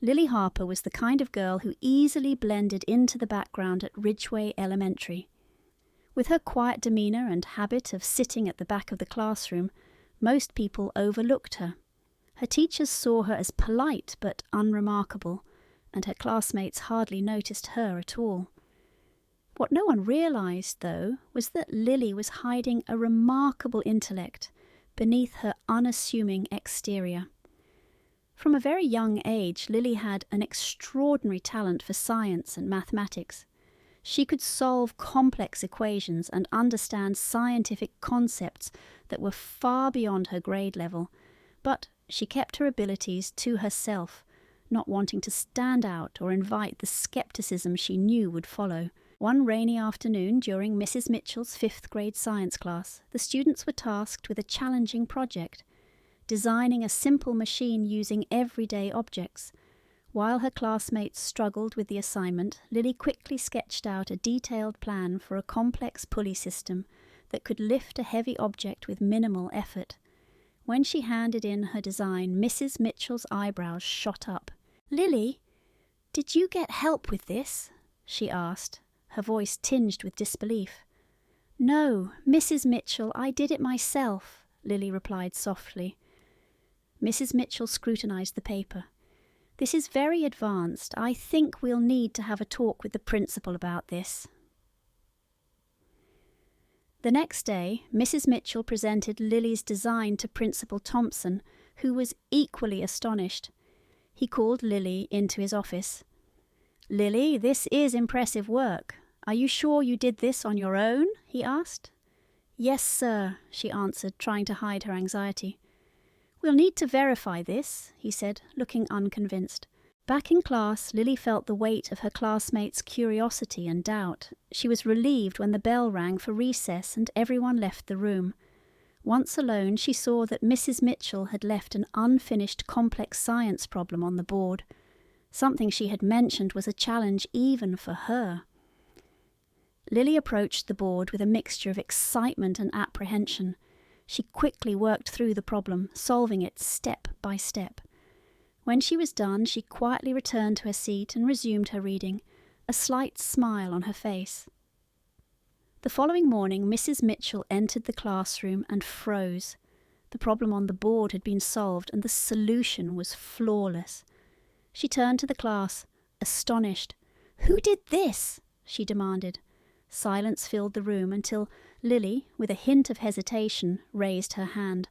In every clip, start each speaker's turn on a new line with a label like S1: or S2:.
S1: Lily Harper was the kind of girl who easily blended into the background at Ridgeway Elementary. With her quiet demeanour and habit of sitting at the back of the classroom, most people overlooked her. Her teachers saw her as polite but unremarkable, and her classmates hardly noticed her at all. What no one realised, though, was that Lily was hiding a remarkable intellect beneath her unassuming exterior. From a very young age, Lily had an extraordinary talent for science and mathematics. She could solve complex equations and understand scientific concepts that were far beyond her grade level, but she kept her abilities to herself, not wanting to stand out or invite the scepticism she knew would follow. One rainy afternoon during Mrs. Mitchell's 5th grade science class, the students were tasked with a challenging project, designing a simple machine using everyday objects. While her classmates struggled with the assignment, Lily quickly sketched out a detailed plan for a complex pulley system that could lift a heavy object with minimal effort. When she handed in her design, Mrs. Mitchell's eyebrows shot up. "Lily, did you get help with this?" she asked, her voice tinged with disbelief. "No, Mrs. Mitchell, I did it myself," Lily replied softly. Mrs. Mitchell scrutinized the paper. "This is very advanced. I think we'll need to have a talk with the principal about this." The next day, Mrs. Mitchell presented Lily's design to Principal Thompson, who was equally astonished. He called Lily into his office. "Lily, this is impressive work. Are you sure you did this on your own?" he asked. "Yes, sir," she answered, trying to hide her anxiety. "We'll need to verify this," he said, looking unconvinced. Back in class, Lily felt the weight of her classmates' curiosity and doubt. She was relieved when the bell rang for recess and everyone left the room. Once alone, she saw that Mrs. Mitchell had left an unfinished complex science problem on the board. Something she had mentioned was a challenge even for her. Lily approached the board with a mixture of excitement and apprehension. She quickly worked through the problem, solving it step by step. When she was done, she quietly returned to her seat and resumed her reading, a slight smile on her face. The following morning, Mrs. Mitchell entered the classroom and froze. The problem on the board had been solved, and the solution was flawless. She turned to the class, astonished. "Who did this?" she demanded. Silence filled the room until Lily, with a hint of hesitation, raised her hand.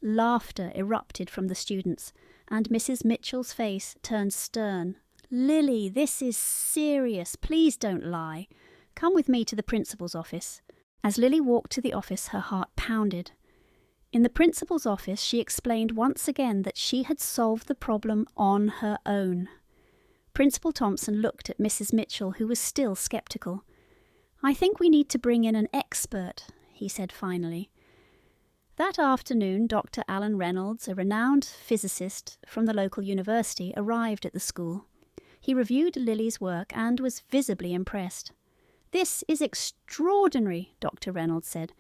S1: Laughter erupted from the students, and Mrs. Mitchell's face turned stern. "Lily, this is serious. Please don't lie. Come with me to the principal's office." As Lily walked to the office, her heart pounded. In the principal's office, she explained once again that she had solved the problem on her own. Principal Thompson looked at Mrs. Mitchell, who was still sceptical. "I think we need to bring in an expert," he said finally. That afternoon, Dr. Alan Reynolds, a renowned physicist from the local university, arrived at the school. He reviewed Lily's work and was visibly impressed. "This is extraordinary," Dr. Reynolds said.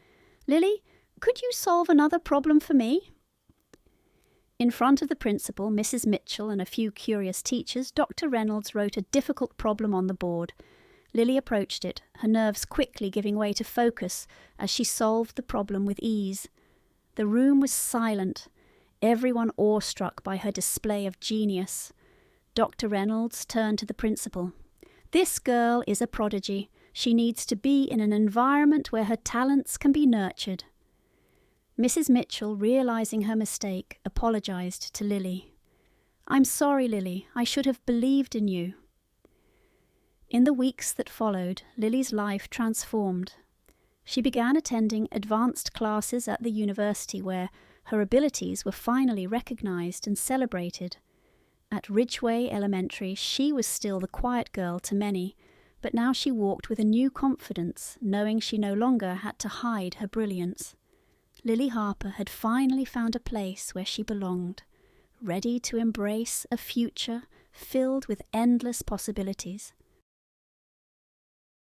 S1: "Lily, could you solve another problem for me?" In front of the principal, Mrs. Mitchell, and a few curious teachers, Dr. Reynolds wrote a difficult problem on the board. Lily approached it, her nerves quickly giving way to focus as she solved the problem with ease. The room was silent, everyone awestruck by her display of genius. Dr. Reynolds turned to the principal. "This girl is a prodigy. She needs to be in an environment where her talents can be nurtured." Mrs. Mitchell, realizing her mistake, apologized to Lily. "I'm sorry, Lily. I should have believed in you." In the weeks that followed, Lily's life transformed. She began attending advanced classes at the university where her abilities were finally recognized and celebrated. At Ridgeway Elementary, she was still the quiet girl to many, but now she walked with a new confidence, knowing she no longer had to hide her brilliance. Lily Harper had finally found a place where she belonged, ready to embrace a future filled with endless possibilities.